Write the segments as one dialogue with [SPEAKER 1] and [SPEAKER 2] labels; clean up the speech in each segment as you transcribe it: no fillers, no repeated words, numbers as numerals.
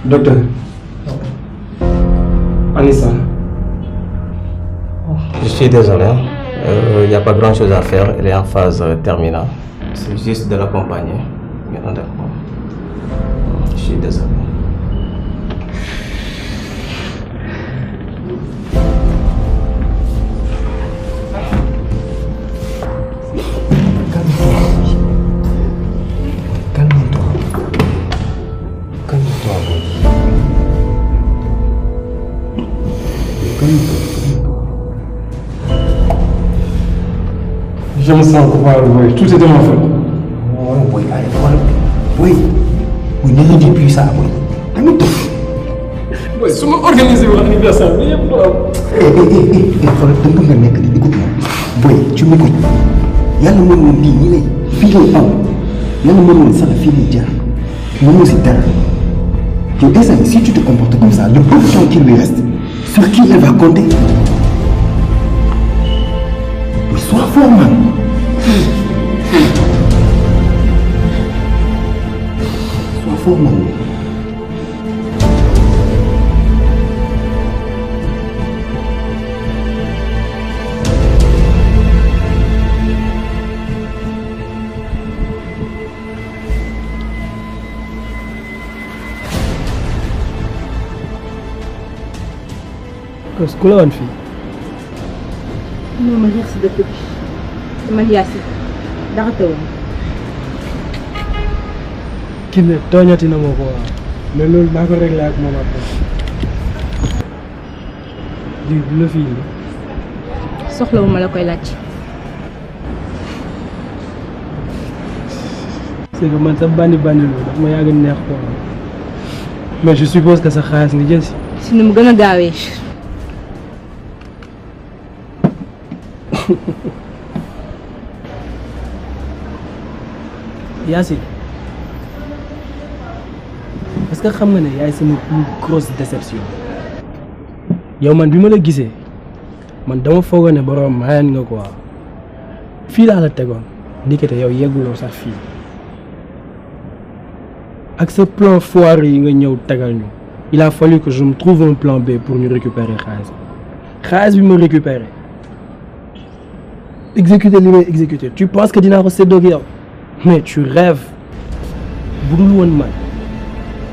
[SPEAKER 1] Docteur. Anissa.
[SPEAKER 2] Je suis désolé. Il n'y a pas grand chose à faire. Elle est en phase terminale. C'est juste de l'accompagner. Je suis désolé.
[SPEAKER 1] Je me sens coupable, oui. Tout est de ma faute.
[SPEAKER 3] Oh, boy, allez, voilà. Oui. Oui, ne dis plus ça, boy. Tamit toi.
[SPEAKER 1] Oui, si je organisé l'anniversaire, mais il y a
[SPEAKER 3] xoolal dama nga nekk di écoute-moi. Boy, tu m'écoutes. Yàlla mënoon lii nii lay fii lay am. Yàlla mënoon sax fii lay jaar. Mënoo si dara. Yow instant si tu te comportes comme ça, le peu de temps qu'il lui reste, sur qui elle va compter? Oui, sois fort, man. Sois fort, man.
[SPEAKER 1] Kos ku la woon fii.
[SPEAKER 4] non ma jeex si dëkk bi man Yaasi dara teewul.
[SPEAKER 1] kii ne tooñati na ma ko waaw mais loolu naa ko réglé ak moom après. di la fii nii.
[SPEAKER 4] soxlawu ma la koy laaj.
[SPEAKER 1] c'est que man sa bandi loolu daf ma yàgg neex quoi mais je suppose que sa xaalis nga jël si.
[SPEAKER 4] si nu mu gën a gaawee.
[SPEAKER 1] Yaasi est-ce que xam nga ne yaay sama plus grosse déception yow man bi ma la gisee man dama foogoon ne borom mayan nga quoi fii laa la tegoon ndikete yow yegguloo sax fii ak sa plan foireux yi nga ñëw tegal ñu il a fallu que je me trouve un plan B pour ñu récupérer xaalis bi ma récupérer exécuter li may exécuter tu penses que dinaa ko séddoo ak yow mais tu rêves bu dul woon man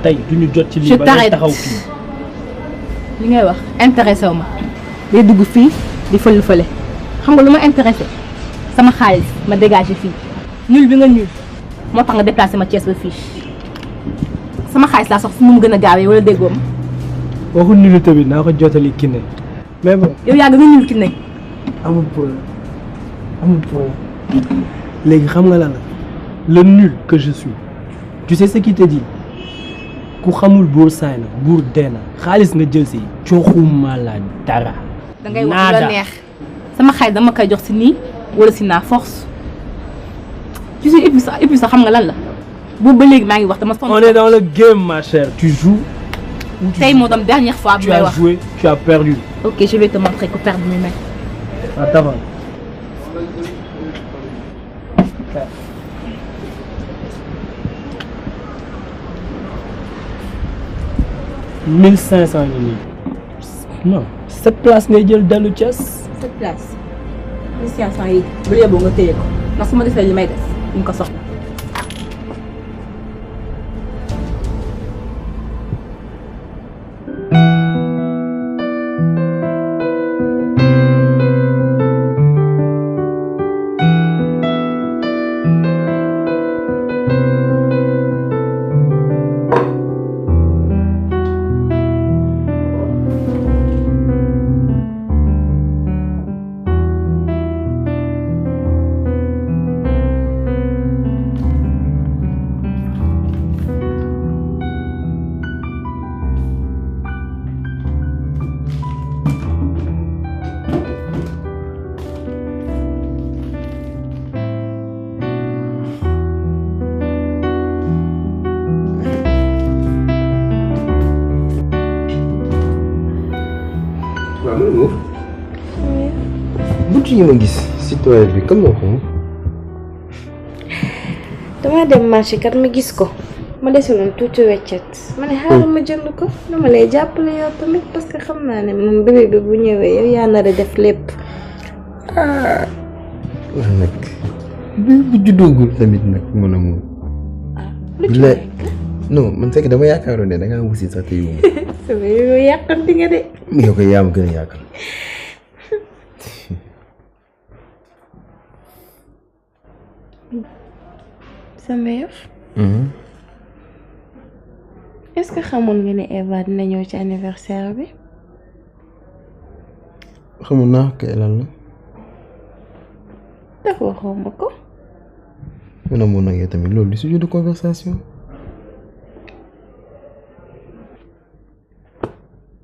[SPEAKER 1] tey duñu jot ci lii ba nga taxaw fii.
[SPEAKER 4] li ngay wax intéressé wu ma day dugg fii di fël fële xam nga lu ma intéressé sama xaalis ma dégagé fii ñuul bi nga ñuul moo tax nga déplacé ma Thiès ba fii sama xaalis laa sox si nu mu gën a gaawee wala déggoo ma.
[SPEAKER 1] waxul nullité bi naa ko jotali Kiné mais bon.
[SPEAKER 4] yow yaa gën a ñuul Kiné.
[SPEAKER 1] amul problème léegi xam nga lan la le nul que je suis tu sais ce qui te dit ku xamul buur saay na buur dee na xaalis nga jël si joxuma la dara.
[SPEAKER 4] da ngay wax la neex sama xaalis dama koy jox si nii wala si naa force tu sais et puis sax xam nga lan la boobu ba léegi maa ngi wax dama.
[SPEAKER 1] on est dans le game ma chère tu joues.
[SPEAKER 4] tey moo dem dernière fois bi may wax
[SPEAKER 1] tu as joué tu as perdu.
[SPEAKER 4] ok je vais te montrer que perdre mi may.
[SPEAKER 1] Attends. 1500 ngi nii non cette place ngay jël dellu Thiès.
[SPEAKER 4] cette place 1500 yi bu dee boo nga téye ko ndax su ma defee li may def ñu ko soxla.
[SPEAKER 2] butu yi ma gis si toilette bi comme moo ko
[SPEAKER 5] dama dem marché kat ma gis ko ma desuloon tuuti weccet ma ne xaaral ma jënd ko dama lay jàppale yow tamit parce que xam naa ne moom bébé bi bu ñëwee yow yaa nar a def lépp.
[SPEAKER 3] wax nag bu juddoogul tamit nag mën a moom.
[SPEAKER 5] lu ci nekk
[SPEAKER 3] non man fekk dama yaakaaroon ne da ngaa wusi sax te yow.
[SPEAKER 5] sama yow yàqanti nga de.
[SPEAKER 3] yow koy yaa ma gën a yaakaar.
[SPEAKER 5] sama yëf. est-ce que xamoon nga ne Eva dina ñëw ci anniversaire bi.
[SPEAKER 3] xamul naa kay lan la.
[SPEAKER 5] dafa waxoo ma ko.
[SPEAKER 3] mën a mun nag yow tamit loolu du sujet de conversation.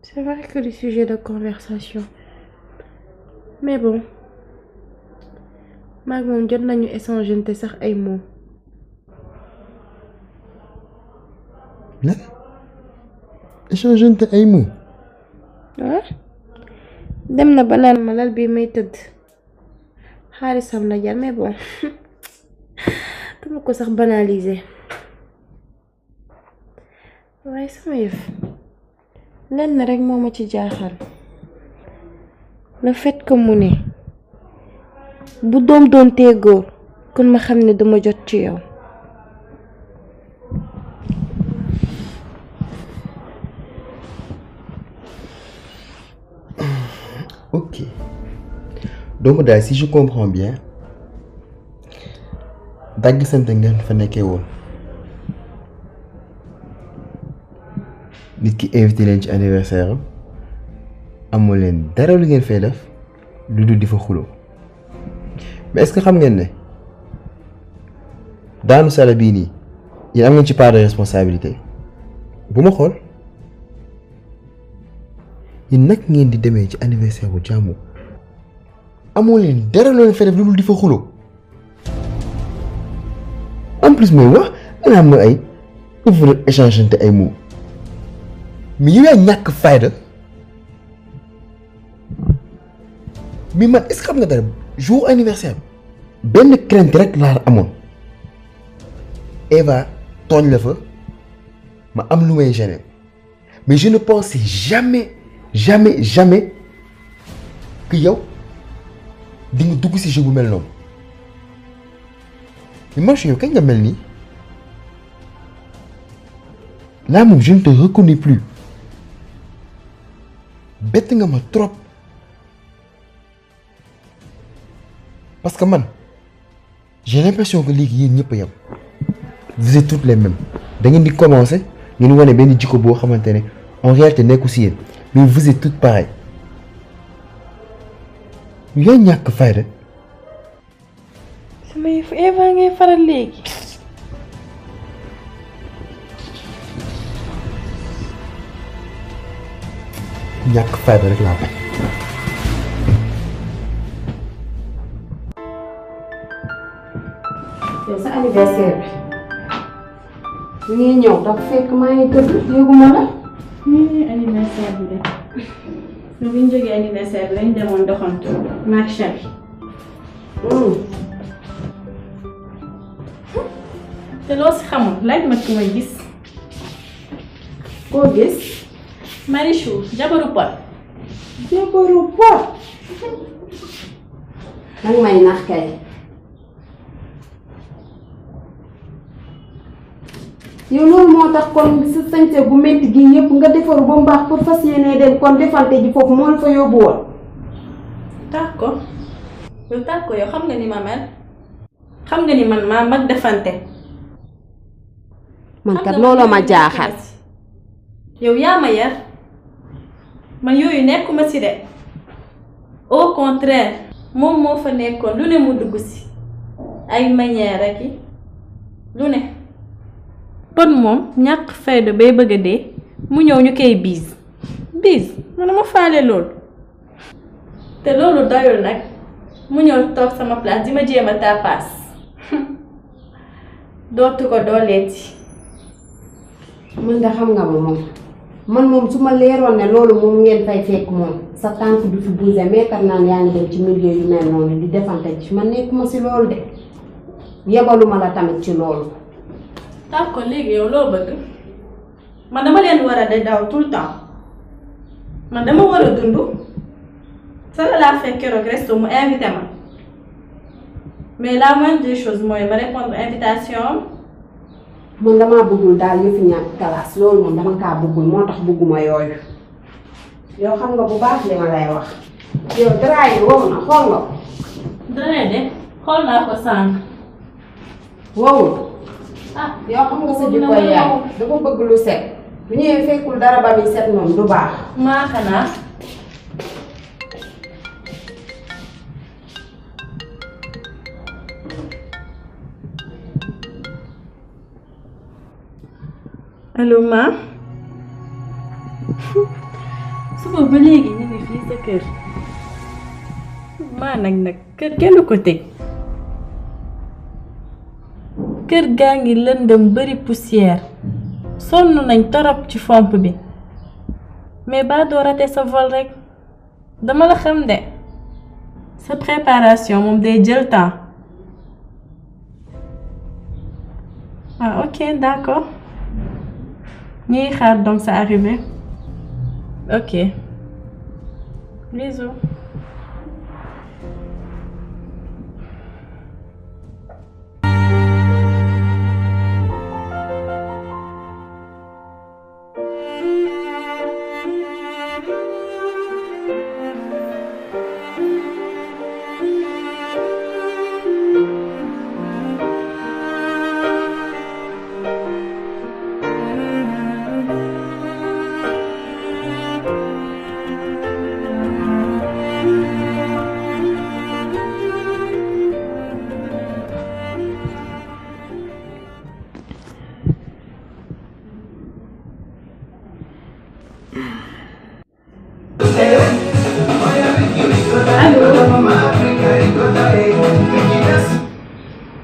[SPEAKER 5] c'est vrai que du sujet de conversation mais bon maag moom jot nañu échanger te sax ay mots.
[SPEAKER 3] lan échanger te ay mots.
[SPEAKER 5] ah dem na ba naan ma lal bii may tëdd xaalisam la jar mais bon dama ko sax banaliser waaye sama yëf lenn rek moo ma ci jaaxal le fait que mu ne bu doom doon tee góor kon ma xam ne dama jot ci yow.
[SPEAKER 3] Ok. Donc daal si je comprends bien dagg sant ngeen fa nekkee woon nit ki invité leen ci anniversaire am amoo leen dara lu ngeen fay def lu dul di fa xuloo mais est-ce que xam ngeen ne daanu sala bii nii yéen am ngeen ci part de responsabilité bu ma xool yéen nag ngeen di demee ci anniversaire bu jàmm amoo leen dara loo leen fay def lu dul di fa xuloo en plus mooy wax nga am na ay il faut échanger ay mots mais yow yaa ñàkk fayda mais man est-ce que xam nga dara jour anniversaire benn crainte rek laa amoon Eva tooñ la fa ma am lu may gêner mais je ne pensais jamais que yow di nga dugg ci jeu bu mel noonu mais Manchou yow kañ nga mel nii là moom je ne te reconnais plus bett nga ma trop parce que man j'ai l'impression que léegi yéen ñëpp a yem vous êtes toutes les mêmes da ngeen di commencer ngeen wane benn jikko boo xamante ne en réalité nekku ci yéen mais vous êtes toutes pareilles yaa ñàkk fayda.
[SPEAKER 5] sama yëf Eva ngay faral léegi.
[SPEAKER 3] ñàkk fayda rek laa bañ.
[SPEAKER 6] yow sa anniversaire bi mi ngi ñëw dafa fekk maa ngi tëdd yëguma la.
[SPEAKER 7] anniversaire bi de ñu ngi jógee anniversaire bi lañ demoon doxantu marché bi. te loo si xamul laaj ma ku may gis.
[SPEAKER 6] koo gis.
[SPEAKER 7] Marichou jabaru Pod.
[SPEAKER 6] jabaru Pod. nag may nax kay. yow loolu moo tax kon sa sañse bu métti gi yëpp nga defaru ba mu baax pour fas yéene dem kon defante ji foofu moo la fa yóbbu woon.
[SPEAKER 7] tàkk ko yow tàkk ko yow xam nga ni ma mel xam nga ni man maa mag defante.
[SPEAKER 6] man kat looloo ma jaaxal.
[SPEAKER 7] yow yaa ma yar man yooyu nekkuma ci de au contraire moom moo fa nekkoon lu ne mu dugg ci ay manière rek yi lu ne. Pod moom ñàkk fayda bay bëgg a dee mu ñëw ñu koy biis man ma faale loolu te loolu doyul nag mu ñëw toog sama place di ma jéem a tapaas dootu ko dooleeti.
[SPEAKER 6] mën nga xam nga ma man moom su ma leeroon ne loolu moom ngeen fay fekk moom sa tànk du fi bougé mais kat naan yaa ngi dem ci milieu yu mel noonu di defante ci man nekkuma ci loolu de yebaluma la tamit ci loolu.
[SPEAKER 7] d'accord léegi yow loo bëgg man dama leen war a de daw tout le temps man dama war a dund sa la laa fekk keroog resto mu invité ma mais la moindre des choses mooy ma répondre invitation
[SPEAKER 6] man damaa bëggul daal yëfi ñàkk classe loolu moom dama kaa bëggul moo tax bëgguma yooyu yow xam nga bu baax li ma lay wax yow dara yi wow na xool nga ko
[SPEAKER 7] dara de xool naa ko sànq
[SPEAKER 6] wowul
[SPEAKER 7] ah
[SPEAKER 6] yow xam nga sa jikkoy yaay dafa bëgg lu set bu ñëwee fekkul dara ba muy set moom du baax
[SPEAKER 7] maa xanaa allo ma suba ba léegi ñu ngi fii sa kër maa nag kër kenn ko teg kër gaa ngi lëndëm bari poussière sonn nañ torop ci fomp bi mais ba doo raté sa vol rek dama la xam de sa préparation moom day jël temps ah ok d'accord ñuy xaar donc sa arrivée ok bisous.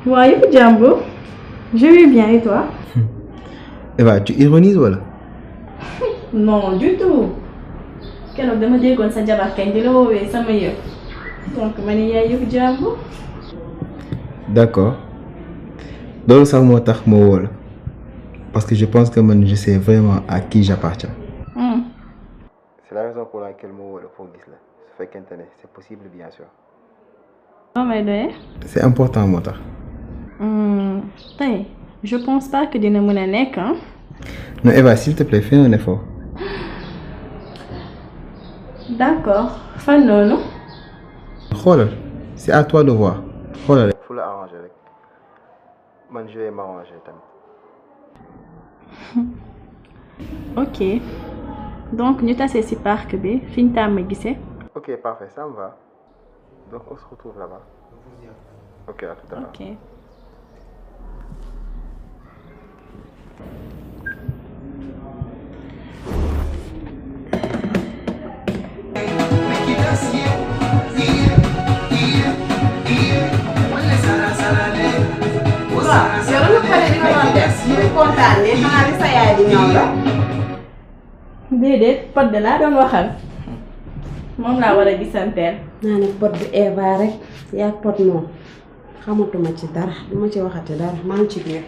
[SPEAKER 7] Ouais, Jambo. Je vais bien et toi?
[SPEAKER 3] Eva, tu ironises voilà?
[SPEAKER 7] Non, du tout. Keroog dama déggoon sa jabar kañ di la woowee sama yëf. Donc ma ne yaay yëfu Jambo.
[SPEAKER 3] D'accord. loolu sax moo tax ma woo la parce que je pense que man je sais vraiment à qui j'appartiens. C'est la raison pour laquelle ma woo la pour gis la su fekkente ne c'est possible bien sûr.
[SPEAKER 7] Non mais doye.
[SPEAKER 3] C'est important moo tax.
[SPEAKER 7] Tey je pense pas que dina mën a nekk hein.
[SPEAKER 3] Non Eva, s'il te plaît, fais un effort.
[SPEAKER 7] D'accord. Fan noonu.
[SPEAKER 3] xoolal c'est à toi de voir xoolal rek. fu la arranger rek man je vais m'arranger tamit.
[SPEAKER 7] Ok. Donc ñu tase ci parc bi fi ñu tàmm gisee.
[SPEAKER 3] Ok, parfait, ça me va. Donc on se retrouve là-bas. Ok, à tout à l'heure.
[SPEAKER 7] Ok. déedéet pot de laa doon waxal moom laa war a gisanteel.
[SPEAKER 6] naa ne pot bi Eva rek yaa pot moom xamatuma ci dara duma ci waxati dara maa ngi ci biir.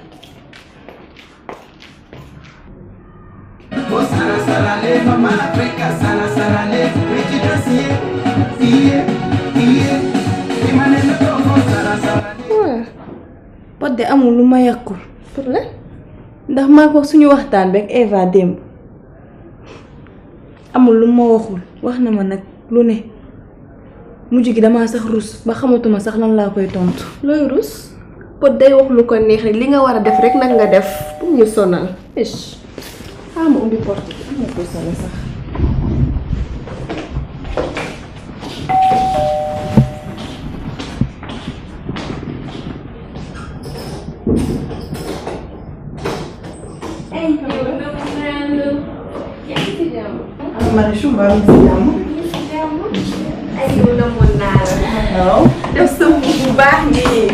[SPEAKER 5] pot de amul lu ma yàqul pour la ndax maa ko suñu waxtaan beeg Eva démb amul lu ma waxul wax na ma nag lu ne mujj gi damaa sax rus ba xamatuma sax lan laa koy tontu.
[SPEAKER 8] looy rus pot day wax lu ko neex rek li nga war a def rek nag nga def pour ñu sonal.
[SPEAKER 5] ah ma ubbi porte bi am na ko solo sax.
[SPEAKER 9] Marichou mbaa ngi si jàmm.
[SPEAKER 8] ay yow na mën naa la.
[SPEAKER 9] waaw.
[SPEAKER 8] def sa bu baax nii.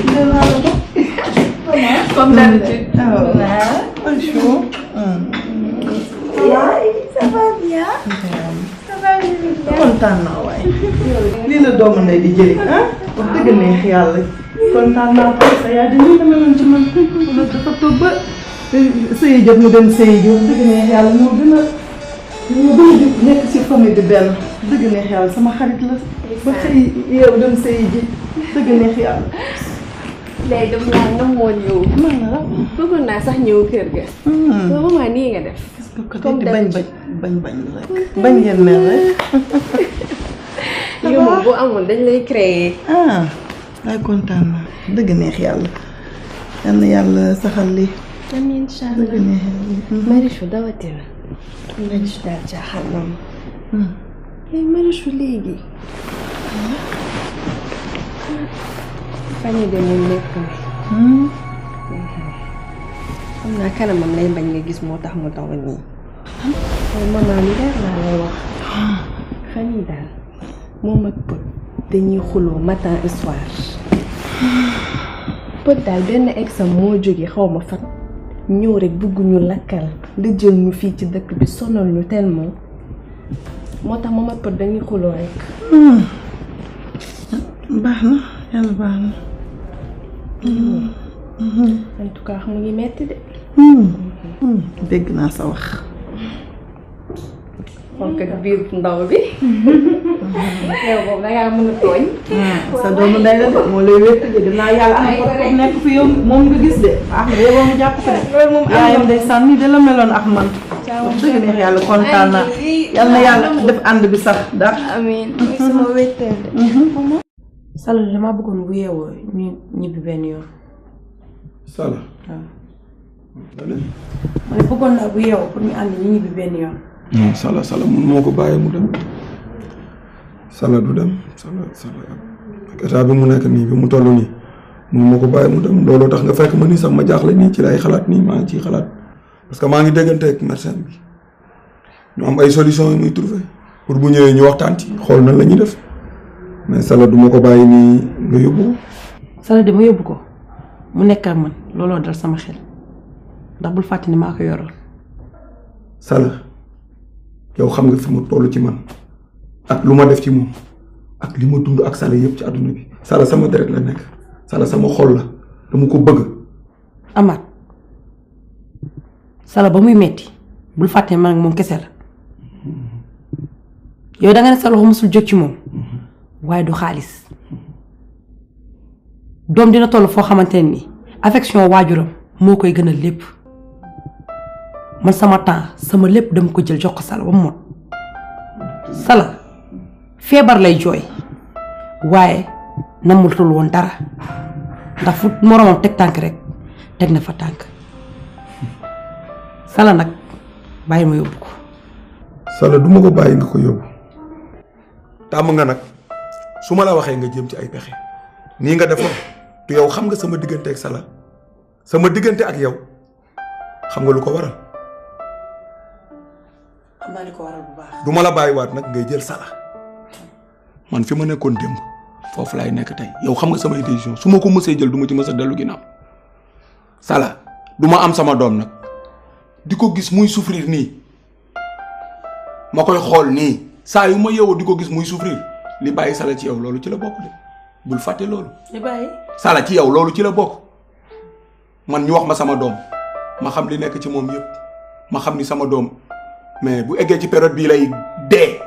[SPEAKER 8] comme d'habitude.
[SPEAKER 9] waaw Marichou.
[SPEAKER 8] ça va bien. ça va bien.
[SPEAKER 9] kontaan naa waay. lii la doomu ndey di jëriñ ah. wax dëgg neex yàlla. kontaan naa parce que yaa dañuy dama ci man. loolu dafa toog ba sëyi jot mu dem sëyi jot dëgg neex yàlla moo gën a nekk ci famille bi benn dëgg neex yàlla sama xarit la ba xëy yow dem sëyi ji dëgg neex yàlla.
[SPEAKER 8] léegi dama laa namoon ñëw.
[SPEAKER 9] man la
[SPEAKER 8] bëggoon naa sax ñëw kër ga. soo ma nii nga def.
[SPEAKER 9] comme bañ rek bañ ngeen mel rek.
[SPEAKER 8] yow moom bu amoon dañ lay créer.
[SPEAKER 9] ay kontaan naa dëgg neex yàlla yal na yàlla saxal li.
[SPEAKER 8] amiin incha allah
[SPEAKER 9] dëgg neex yàlla.
[SPEAKER 8] Marichou dawatina. Marichou daal jaaxal na ma. léegi Marichou léegi. fan yii de moom nekk na. xam naa kanamam lay bañ nga gis moo tax mu taw nii. maman mi leer laa lay wax. fan yii daal moom ak Pod dañuy xuloo matin et soir. Pod daal benn exam moo jóge xaw ma fan. ñëw rek bugg ñu lakkal la jël ñu fii ci dëkk bi sonal ñu tellement moo tax moom ak Pod dañuy xuloo rek.
[SPEAKER 9] baax na yàlla baax na.
[SPEAKER 8] en tout cas mu ngi metti de.
[SPEAKER 9] dégg naa sa wax.
[SPEAKER 8] xool ko biir ndaw bi. yow boobu dangaa mën a tooñ.
[SPEAKER 9] sa doomu ndey la de moo lay wér de dinaa yàlla am ko nekk fi yow moom nga gis de. ah yow mu jàpp ko de. loolu moom yaayam day sànni de la meloon ak man. dëgg neex yàlla kontaan naa yal na yàlla def ànd bi sax daal.
[SPEAKER 8] amiin sama wéttal de.
[SPEAKER 5] Sala damaa bëggoon bu yeewoo ñu ñibbi benn yoon.
[SPEAKER 10] Sala.
[SPEAKER 5] waaw. ma ne bëggoon naa bu yeewoo pour ñu ànd ñu ñibbi benn yoon.
[SPEAKER 10] non Sala mun moo ko bàyyi mu dem. Sala du dem Sala ak état bi mu nekk nii bi mu toll nii mun moo ko bàyyi mu dem looloo tax nga fekk ma nii sax ma jaaxle nii ci lay xalaat nii maa ngi ciy xalaat parce que maa ngi déggante ak médecin bi ñu am ay solutions yu muy trouver pour bu ñëwee ñu waxtaan ci xool nan la ñuy def. mais Sala du ma ko bàyyi nii nga yóbbu ko.
[SPEAKER 5] Sala de ma yóbbu ko mu nekk ak man looloo dal sama xel ndax bul fàtte ni maa ko yoroon.
[SPEAKER 10] Sala yow xam nga fi mu toll ci man ak lu ma def ci moom ak li ma dund ak Sala yëpp ci àdduna bi Sala sama deret la nekk Sala sama xol la dama ko bëgg.
[SPEAKER 5] Amath Sala ba muy metti bul fàtte man ak moom kese la yow da nga ne sa loxo musul jóg ci moom. waaye du xaalis doom dina toll foo xamante ne ni affection waajuram moo koy gënal lépp man sama temps sama lépp dama ko jël jox ko Sala ba mu mot Sala feebar lay jooy waaye namulatul woon dara ndax fu moroomam teg tànk rek teg na fa tànk Sala nag bàyyi ma yóbbu ko.
[SPEAKER 10] Sala du ma ko bàyyi nga ko yóbbu tàmm nga nag. su ma la waxee nga jëm ci ay pexe nii nga defoon te yow xam nga sama diggante ak Sala sama diggante ak yow xam nga lu ko waral.
[SPEAKER 5] xam naa li ko waral bu baax.
[SPEAKER 10] du ma la bàyyiwaat nag ngay jël Sala man fi ma nekkoon démb foofu laay nekk tey yow xam nga samay décision su ma ko mësee jël du ma ci mës a dellu ginnaaw Sala du ma am sama doom nag di ko gis muy souffrir nii ma koy xool nii saa yu ma yeewoo di ko gis muy souffrir. li bàyyi Sala ci yow loolu ci la bokk de bul fàtte loolu.
[SPEAKER 5] li bàyyi
[SPEAKER 10] Sala ci yow loolu ci la bokk man ñu wax ma sama doom ma xam li nekk ci moom yëpp ma xam ni sama doom mais bu eggee ci période bii lay dee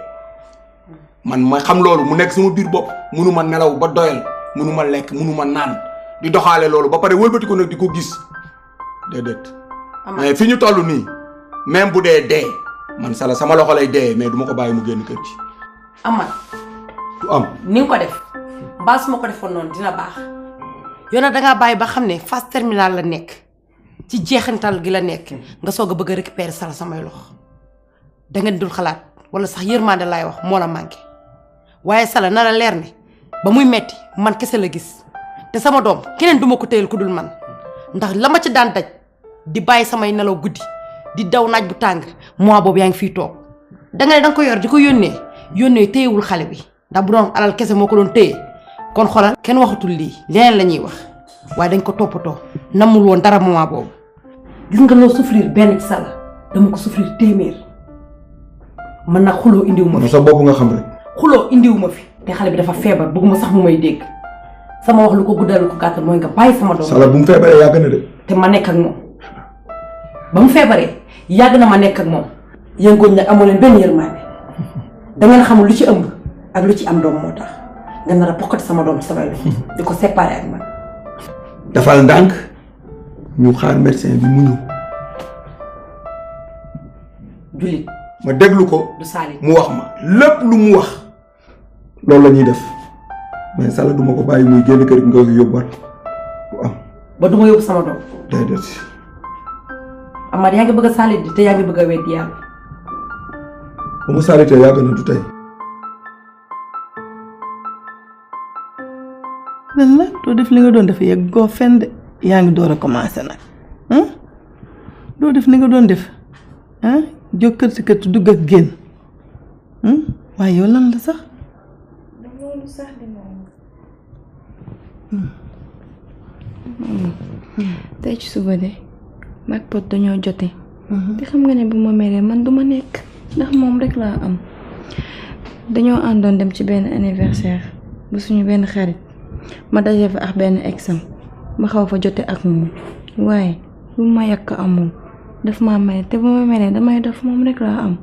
[SPEAKER 10] man ma xam loolu mu nekk sama biir bopp munu ma nelaw ba doyal munu ma lekk munu ma naan di doxaale loolu ba pare wëlbati ko nag di ko gis déedéet. mais fi ñu toll nii même bu dee dee man Sala sama loxo lay dee mais du ma ko bàyyi mu génn kër ci.
[SPEAKER 5] Amath.
[SPEAKER 10] am
[SPEAKER 5] ni nga ko def mbaa su ma ko defoon noonu dina baax yow nag dangaa bàyyi ba xam ne phase terminale la nekk ci jeexantal gi la nekk nga soog a bëgg a récupérer Sala samay loxo dangeen dul xalaat wala sax yërmande laay wax moo la manqué waaye Sala na la leer ne ba muy metti man kese la gis te sama doom keneen duma ko téyel ku dul man ndax la ma ci daan daj di bàyyi samay nelaw guddi di daw naaj bu tàng mois boobu yaa ngi fii toog danga ne danga ko yor di ko yónnee téyewul xale bi ndax bu doon alal kese moo ko doon téye kon xoolal kenn waxatul lii leneen la ñuy wax waaye dañ ko toppatoo namul woon dara moment boobu gis nga loo souffrir benn ci Sala dama ko souffrir téeméer man nag xuloo indiwu ma fi
[SPEAKER 10] sa bopp nga xam rek
[SPEAKER 5] xuloo indiwu ma fi te xale bi dafa feebar bëgguma sax mu may dégg sama wax lu ko guddal lu ko gàttal mooy nga bàyyi sama doom
[SPEAKER 10] Sala bu mu feebaree yàgg na de
[SPEAKER 5] te ma nekk ak moom
[SPEAKER 11] ba mu feebaree yàgg na ma nekk ak moom yéen góor nag amoo leen benn yërmande da ngeen xamul lu ci ëmb ak lu ci am doom moo tax nga nar a pokkati sama doom ci samay loxo di ko séparé ak man.
[SPEAKER 10] dafal ndànk ñu xaar médecin bi mu ñëw.
[SPEAKER 11] jullit
[SPEAKER 10] ma déglu ko
[SPEAKER 11] du saali
[SPEAKER 10] mu wax ma lépp lu mu wax loolu la ñuy def mais Sall duma ko bàyyi muy génn kër gi nga ko yóbbuwaat du am.
[SPEAKER 11] ba du ma yóbbu sama doom.
[SPEAKER 10] déedéet.
[SPEAKER 11] Amady yaa ngi bëgg a saali di te yaa ngi bëgg a weddi yàlla.
[SPEAKER 10] bu ma saalitee yàgg na du tey.
[SPEAKER 9] lan la doo def li nga doon def yegg goo fen de yaa ngi door a commencé nag doo def li nga doon def jóg kër si kër dugg ak génn waaye yow lan la sax.
[SPEAKER 5] loolu sax de moom. tey ci suba de mag pot dañoo jote. te xam nga ne bu ma meree man duma nekk ndax moom rek laa am. dañoo àndoon dem ci benn anniversaire bu suñu benn xarit. ma daje fa ak benn exam ma xaw fa jote ak moom waaye lu ma yàq amul daf ma mere te bu ma meree damay def moom rek laa am.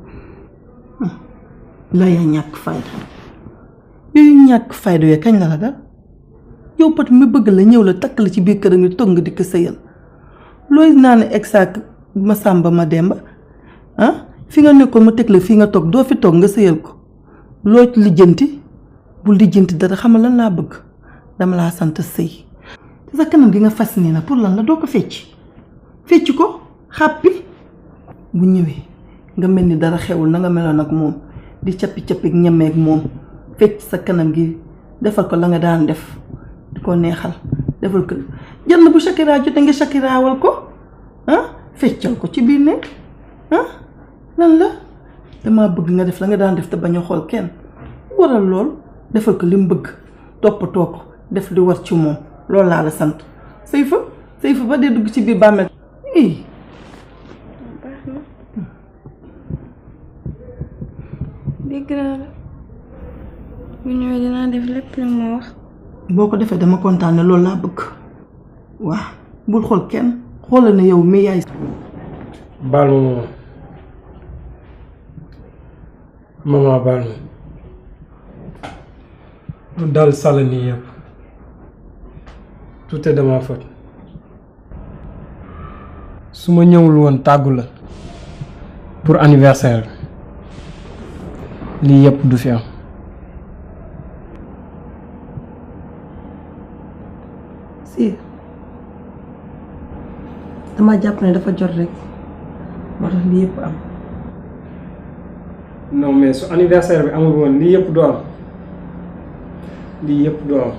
[SPEAKER 9] la yaa ñàkk fayda yooyu ñàkk fayda yooyu kañ la la dal yow pat mi bëgg la ñëw la takk la ci biir kër nga toog nga di ko sëyal looy naan exact ma sàmba ma demba fi nga nekkoon ma teg la fii nga toog doo fi toog nga sëyal ko loo lijjanti bu lijjanti dara xamal lan laa bëgg. dama laa sant sëy te sa kanam gi nga fas nii na pour lan la doo ko fecc ko xàppi bu ñëwee nga mel ni dara xewul na nga meloon ak moom di cappi-cappi ñemeek moom fecc sa kanam gi defal ko la nga daan def di ko neexal defal ko jël na bu Shakira jote nga Shakiraawal ko feccal ko ci biir nekk lan la dama bëgg nga def la nga daan def te bañ a xool kenn waral lool defal ko li mu bëgg toppatoo ko def li war ci moom loolu laa la sant sëy fa ba dee dugg ci biir bàmmeel
[SPEAKER 5] baax na dégg naa la bu ñëwee dinaa def lépp li ma wax.
[SPEAKER 9] boo ko defee dama kontaan ne loolu laa bëgg waaw bul xool kenn xoolal na yow mi yaay.
[SPEAKER 1] baal ma maman baal ma daal Sall nii yëpp tout est de ma faute su ma ñëwul woon tàggu la pour anniversaire lii yëpp du fi am.
[SPEAKER 11] si dama jàpp ne dafa jot rek moo tax lii yëpp am.
[SPEAKER 1] non mais su anniversaire bi amul woon lii yëpp du am lii yëpp du am.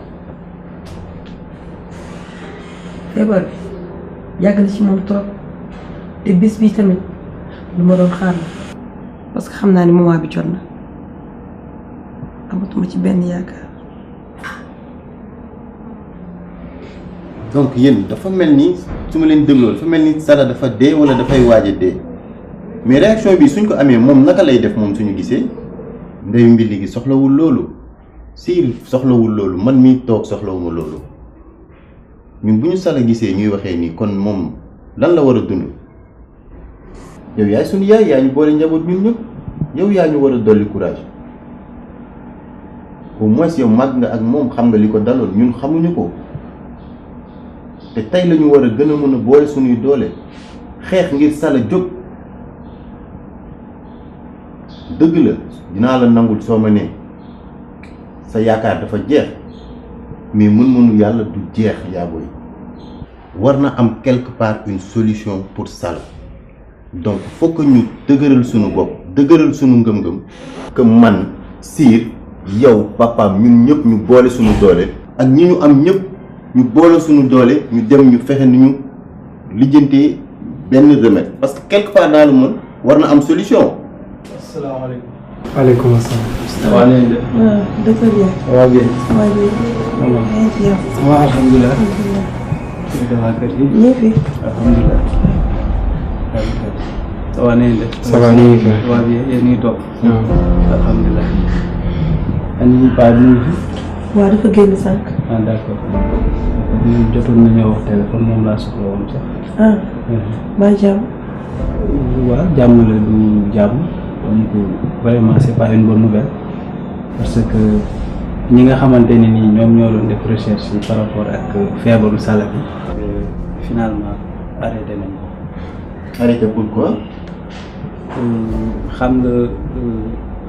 [SPEAKER 11] feebar bi yàgg na ci moom trop te bés bi tamit lu ma doon xaar la parce que xam naa ni moment bi jot na amatuma ci benn yaakaar.
[SPEAKER 12] donc yéen dafa mel ni su ma leen dégloo dafa mel ni Salla dafa dee wala dafay waaj a dee mais réaction bi suñ ko amee moom naka lay def moom suñu gisee ndeyu mbili gi soxlawul loolu Siir soxlawul loolu man mi toog soxlawuma loolu ñun bu ñu Salla gisee ñuy waxee nii kon moom lan la war a dund yow yaay suñu yaay yaa ñu boole njaboot ñun ñëpp yow yaa ñu war a dolli courage au moins yow màgg nga ak moom xam nga li ko daloon ñun xamuñu ko te tey la ñu war a gën a mën a boole suñuy doole xeex ngir Salla jóg dëgg la dinaa la nangul soo ma nee sa yaakaar dafa jeex mais mën-mënu yàlla du jeex yaa booy war na am quelque part une solution pour Salla donc faut que ñu dëgëral suñu bopp dëgëral suñu ngëm-ngëm que man Siir yow papaam ñun ñëpp ñu boole suñu doole ak ñi ñu am ñëpp ñu boole suñu doole ñu dem ñu fexe ni ñu lijjantee benn remède parce que quelque part dans le monde war na am solution.
[SPEAKER 1] asalaamaaleykum. waaleykum salaam.
[SPEAKER 12] waaw nañ def.
[SPEAKER 9] waaw dafa bien.
[SPEAKER 12] waaw bien.
[SPEAKER 9] waaw bien.
[SPEAKER 12] waaw alhamdulilah. waa kër gi.
[SPEAKER 9] ñu fi.
[SPEAKER 12] alhamdulilah. ça va nañ def.
[SPEAKER 1] ça va ñu ngi fi.
[SPEAKER 12] waaw bien yéen ñuy toog. alhamdulilah. ani paa bi ñu fi.
[SPEAKER 9] waaw dafa génn sànq.
[SPEAKER 12] ah d' accord ñun jotoon nañoo wax téléphone moom laa soxla woon sax.
[SPEAKER 9] ah. ba jàmm.
[SPEAKER 13] waaw jàmm la du jàmm donc vraiment c'est pas une bonne nouvelle parce que ñi nga xamante ne nii ñoom ñoo doon def recherche yi par rapport ak feebaru Sala bi finalement arrêté nañ ko.
[SPEAKER 12] Arrêté pourquoi?
[SPEAKER 13] xam nga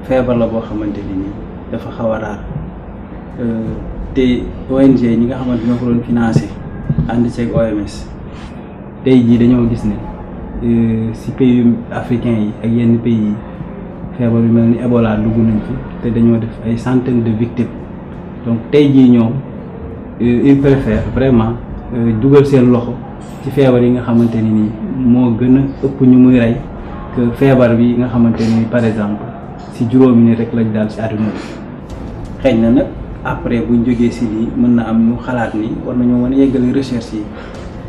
[SPEAKER 13] feebar la boo xamante ni nii dafa xaw a raar te ONG ñi nga xamante ñoo ko doon financé ànd ceeg OMS tey jii dañoo gis ne si pays africains yi ak yenn pays yi feebar yu mel ni Ebola dugg nañ fi te dañoo def ay centaines de victimes donc tey jii ñoom ils préfèrent vraiment dugal seen loxo ci feebar yi nga xamante ni nii moo gën a ëpp ñu muy rey que feebar bi nga xamante ni par exemple si juróomi ni rek lañ daal si àdduna bi xëy na nag après buñ jógee si lii mën na am ñu xalaat ni war nañoo mën a yeggale recherche yi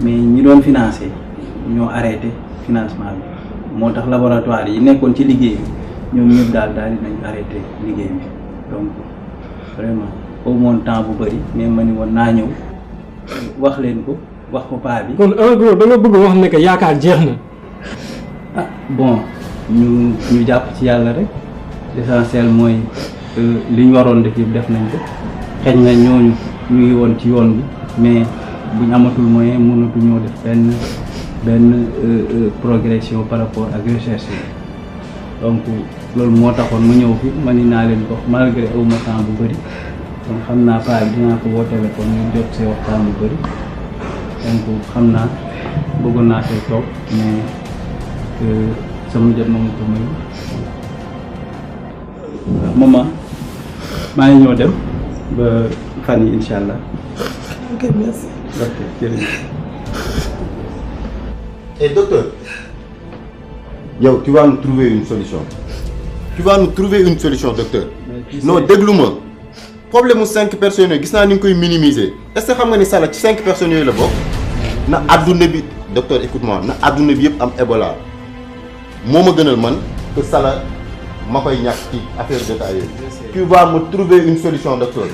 [SPEAKER 13] mais ñi doon financé ñoo arrêté financement bi moo tax laboratoire yi nekkoon ci liggéey bi ñoom ñëpp daal dinañ arrêté liggéey bi donc vraiment au moins temps bu bëri mais ma ni woon naa ñëw wax leen ko wax ko paa bi.
[SPEAKER 1] kon en gros da nga bëgg wax ne que yaakaar jeex na.
[SPEAKER 13] ah bon ñu jàpp ci yàlla rek l'essentiel mooy li ñu waroon def yëpp def nañ ko xëy na ñooñu ñu ngi woon ci yoon bi mais buñ amatul moyen mënatuñoo def benn progression par rapport ak recherche yi donc loolu moo taxoon mu ñëw fi ma ni naa leen ko malgré aw ma temps bu bëri donc xam naa paa bi dinaa ko woo téléphone ñu jot see waxtaan bu bëri donc xam naa bëggoon naa see toog mais sama jot moom ko may maman maa ngi ñëw dem ba fan yi incha allah.
[SPEAKER 9] ok merci.
[SPEAKER 13] ok jërëjëf.
[SPEAKER 12] Et docteur, yo, tu vas nous trouver une solution. Tu vas nous trouver une solution, docteur. Non, déglu-moi. Problème aux 5 personnes, gis naa ni nga koy minimiser. Est-ce que xam nga ni Sala ci 5 personnes yooyu la bokk. Na àdduna bi docteur écoute-moi na àdduna bi yëpp am Ebola. moo ma gënal man que Sala ma koy ñàkk ci affaire détail yooyu. Tu vas me trouver une solution, docteur.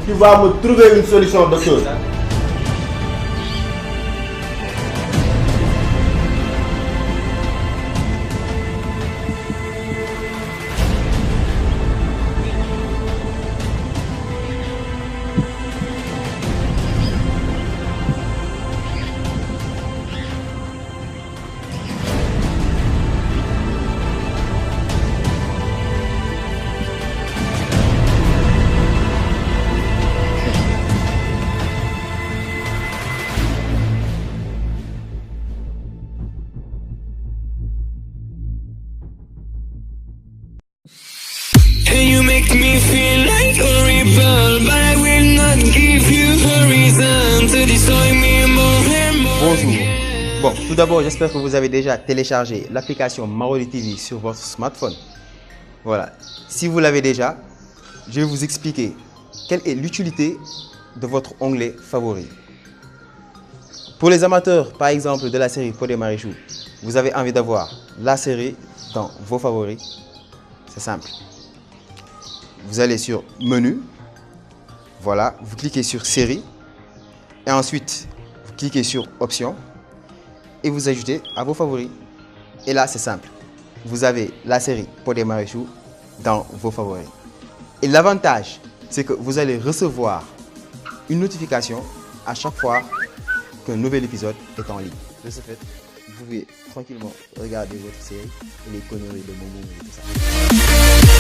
[SPEAKER 12] Tu vas me trouver une solution, docteur.
[SPEAKER 14] You make me feel like a rebel, but I will not give you a reason to destroy me more and more.
[SPEAKER 15] Bonjour. Bon, tout d'abord, j'espère que vous avez déjà téléchargé l'application Marodi TV sur votre smartphone. Voilà. Si vous l'avez déjà, je vais vous expliquer quelle est l'utilité de votre onglet favori. Pour les amateurs, par exemple, de la série Pod et Marichou, vous avez envie d'avoir la série dans vos favoris. C'est simple. Vous allez sur menu, voilà, vous cliquez sur série et ensuite vous cliquez sur options et vous ajoutez à vos favoris. Et là c'est simple, vous avez la série Pod et Marichou dans vos favoris. Et l'avantage c'est que vous allez recevoir une notification à chaque fois qu'un nouvel épisode est en ligne. De ce fait, vous pouvez tranquillement regarder votre série et les conneries de Momo et tout ça.